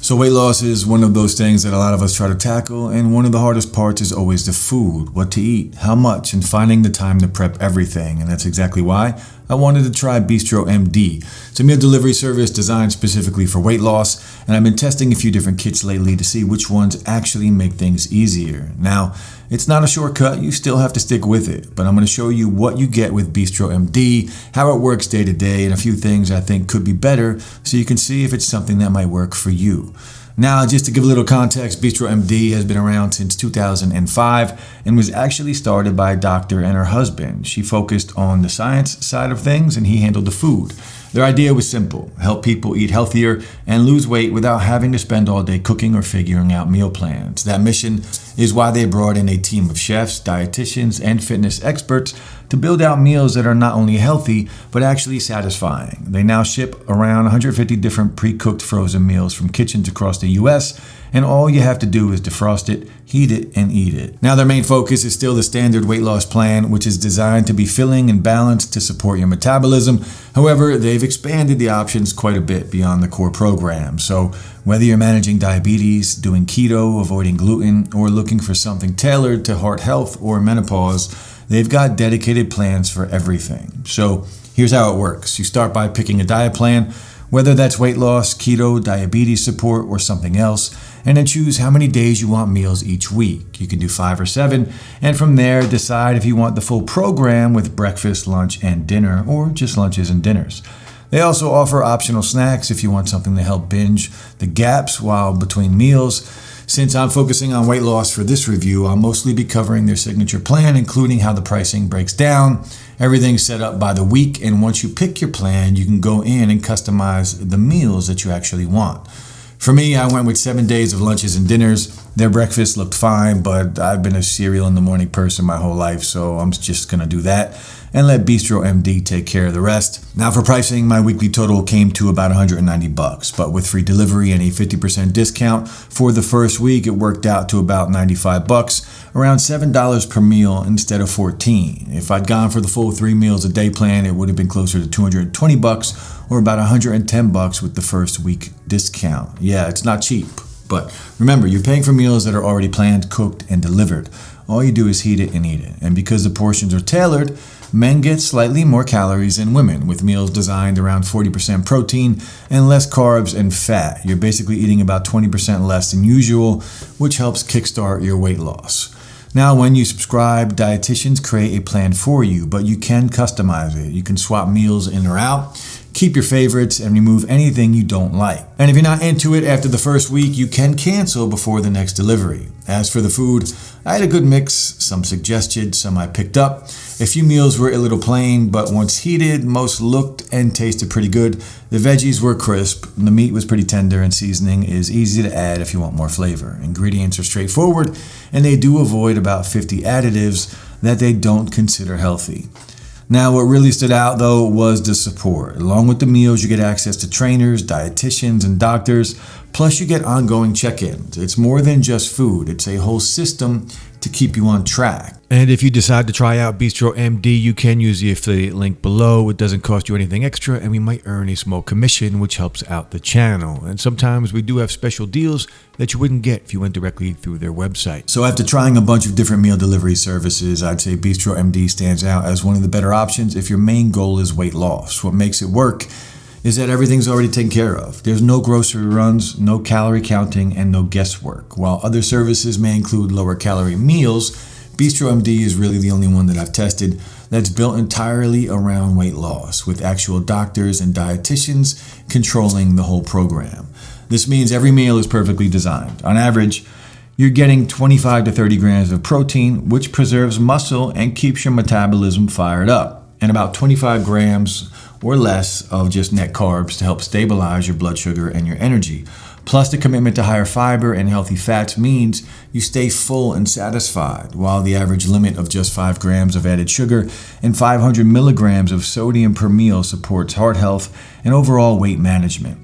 So weight loss is one of those things that a lot of us try to tackle, and one of the hardest parts is always the food, what to eat, how much, and finding the time to prep everything. And that's exactly why I wanted to try BistroMD. It's a meal delivery service designed specifically for weight loss, and I've been testing a few different kits lately to see which ones actually make things easier. Now, it's not a shortcut, you still have to stick with it, but I'm going to show you what you get with BistroMD, how it works day to day, and a few things I think could be better so you can see if it's something that might work for you. Now, just to give a little context, BistroMD has been around since 2005 and was actually started by a doctor and her husband. She focused on the science side of things and he handled the food. Their idea was simple: help people eat healthier and lose weight without having to spend all day cooking or figuring out meal plans. That mission is why they brought in a team of chefs, dietitians, and fitness experts to build out meals that are not only healthy, but actually satisfying. They now ship around 150 different pre-cooked frozen meals from kitchens across the US, and all you have to do is defrost it, heat it, and eat it. Now, their main focus is still the standard weight loss plan, which is designed to be filling and balanced to support your metabolism. However, they've expanded the options quite a bit beyond the core program. So whether you're managing diabetes, doing keto, avoiding gluten, or looking for something tailored to heart health or menopause, they've got dedicated plans for everything. So here's how it works. You start by picking a diet plan, whether that's weight loss, keto, diabetes support, or something else, and then choose how many days you want meals each week. You can do 5 or 7, and from there decide if you want the full program with breakfast, lunch, and dinner, or just lunches and dinners. They also offer optional snacks if you want something to help binge the gaps while between meals. Since I'm focusing on weight loss for this review, I'll mostly be covering their signature plan, including how the pricing breaks down. Everything's set up by the week, and once you pick your plan, you can go in and customize the meals that you actually want. For me, I went with 7 days of lunches and dinners. Their breakfast looked fine, but I've been a cereal in the morning person my whole life, so I'm just gonna do that and let BistroMD take care of the rest. Now for pricing, my weekly total came to about $190, but with free delivery and a 50% discount for the first week, it worked out to about $95, around $7 per meal instead of $14. If I'd gone for the full 3 meals a day plan, it would have been closer to $220 or about $110 with the first week discount. Yeah, it's not cheap, but remember, you're paying for meals that are already planned, cooked, and delivered. All you do is heat it and eat it. And because the portions are tailored, men get slightly more calories than women, with meals designed around 40% protein and less carbs and fat. You're basically eating about 20% less than usual, which helps kickstart your weight loss. Now, when you subscribe, dietitians create a plan for you, but you can customize it. You can swap meals in or out, keep your favorites, and remove anything you don't like. And if you're not into it after the first week, you can cancel before the next delivery. As for the food, I had a good mix, some suggested, some I picked up. A few meals were a little plain, but once heated, most looked and tasted pretty good. The veggies were crisp, the meat was pretty tender, and seasoning is easy to add if you want more flavor. Ingredients are straightforward, and they do avoid about 50 additives that they don't consider healthy. Now, what really stood out, though, was the support. Along with the meals, you get access to trainers, dietitians, and doctors, plus you get ongoing check-ins. It's more than just food. It's a whole system to keep you on track. And if you decide to try out BistroMD, you can use the affiliate link below. It doesn't cost you anything extra, and we might earn a small commission, which helps out the channel. And sometimes we do have special deals that you wouldn't get if you went directly through their website. So after trying a bunch of different meal delivery services, I'd say BistroMD stands out as one of the better options if your main goal is weight loss. What makes it work is that everything's already taken care of. There's no grocery runs, no calorie counting, and no guesswork. While other services may include lower calorie meals, BistroMD is really the only one that I've tested that's built entirely around weight loss, with actual doctors and dietitians controlling the whole program. This means every meal is perfectly designed. On average, you're getting 25 to 30 grams of protein, which preserves muscle and keeps your metabolism fired up, and about 25 grams or less of just net carbs to help stabilize your blood sugar and your energy. Plus, the commitment to higher fiber and healthy fats means you stay full and satisfied, while the average limit of just 5 grams of added sugar and 500 milligrams of sodium per meal supports heart health and overall weight management.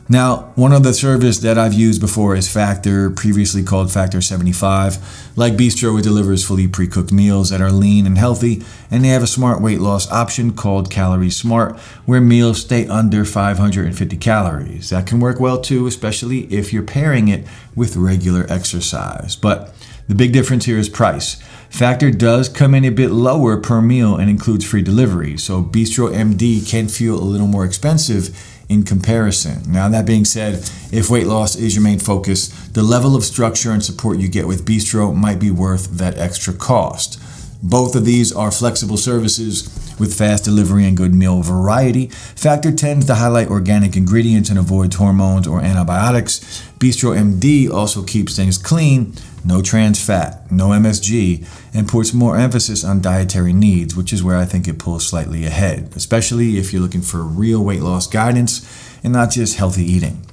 Now, one other service that I've used before is Factor, previously called Factor 75. Like Bistro, it delivers fully pre-cooked meals that are lean and healthy, and they have a smart weight loss option called Calorie Smart, where meals stay under 550 calories. That can work well too, especially if you're pairing it with regular exercise. But the big difference here is price. Factor does come in a bit lower per meal and includes free delivery, so BistroMD can feel a little more expensive in comparison. Now, that being said, if weight loss is your main focus, the level of structure and support you get with Bistro might be worth that extra cost. Both of these are flexible services with fast delivery and good meal variety. Factor tends to highlight organic ingredients and avoids hormones or antibiotics. BistroMD also keeps things clean, no trans fat, no MSG, and puts more emphasis on dietary needs, which is where I think it pulls slightly ahead, especially if you're looking for real weight loss guidance and not just healthy eating.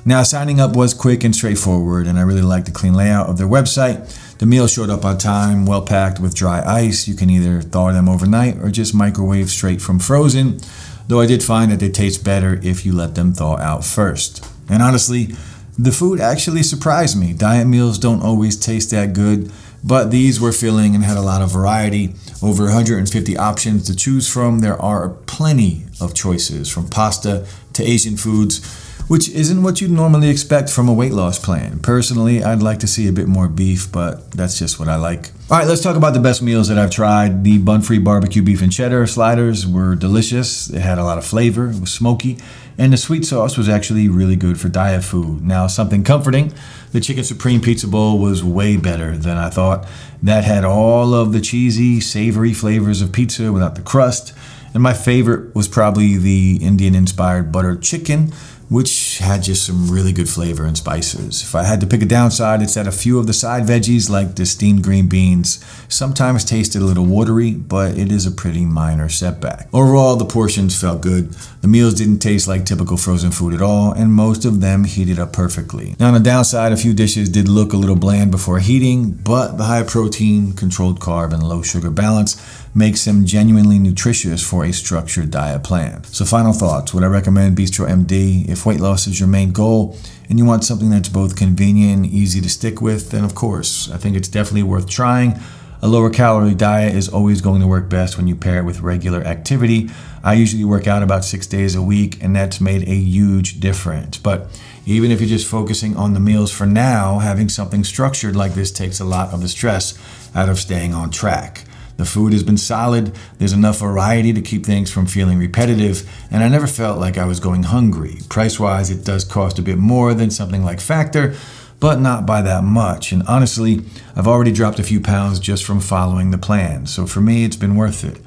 Now, signing up was quick and straightforward, and I really like the clean layout of their website. The meals showed up on time, well packed with dry ice. You can either thaw them overnight or just microwave straight from frozen, though I did find that they taste better if you let them thaw out first. And honestly, the food actually surprised me. Diet meals don't always taste that good, but these were filling and had a lot of variety. Over 150 options to choose from. There are plenty of choices, from pasta to Asian foods, which isn't what you'd normally expect from a weight loss plan. Personally, I'd like to see a bit more beef, but that's just what I like. All right, let's talk about the best meals that I've tried. The bun-free barbecue beef and cheddar sliders were delicious. It had a lot of flavor, it was smoky, and the sweet sauce was actually really good for diet food. Now, something comforting, the chicken supreme pizza bowl was way better than I thought. That had all of the cheesy, savory flavors of pizza without the crust. And my favorite was probably the Indian-inspired buttered chicken, which had just some really good flavor and spices. If I had to pick a downside, it's that a few of the side veggies, like the steamed green beans, sometimes tasted a little watery, but it is a pretty minor setback. Overall, the portions felt good. The meals didn't taste like typical frozen food at all, and most of them heated up perfectly. Now, on the downside, a few dishes did look a little bland before heating, but the high protein, controlled carb, and low sugar balance makes them genuinely nutritious for a structured diet plan. So final thoughts, would I recommend BistroMD? If weight loss is your main goal and you want something that's both convenient and easy to stick with, then of course, I think it's definitely worth trying. A lower calorie diet is always going to work best when you pair it with regular activity. I usually work out about 6 days a week, and that's made a huge difference. But even if you're just focusing on the meals for now, having something structured like this takes a lot of the stress out of staying on track. The food has been solid, there's enough variety to keep things from feeling repetitive, and I never felt like I was going hungry. Price-wise, it does cost a bit more than something like Factor, but not by that much. And honestly, I've already dropped a few pounds just from following the plan, so for me, it's been worth it.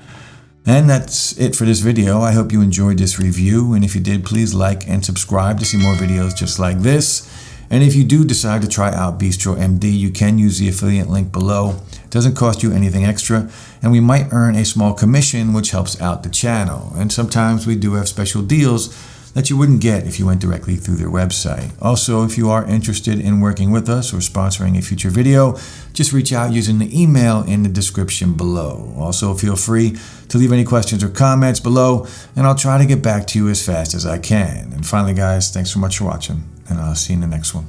And that's it for this video. I hope you enjoyed this review, and if you did, please like and subscribe to see more videos just like this. And if you do decide to try out BistroMD, you can use the affiliate link below. It doesn't cost you anything extra, and we might earn a small commission, which helps out the channel. And sometimes we do have special deals that you wouldn't get if you went directly through their website. Also, if you are interested in working with us or sponsoring a future video, just reach out using the email in the description below. Also, feel free to leave any questions or comments below, and I'll try to get back to you as fast as I can. And finally, guys, thanks so much for watching, and I'll see you in the next one.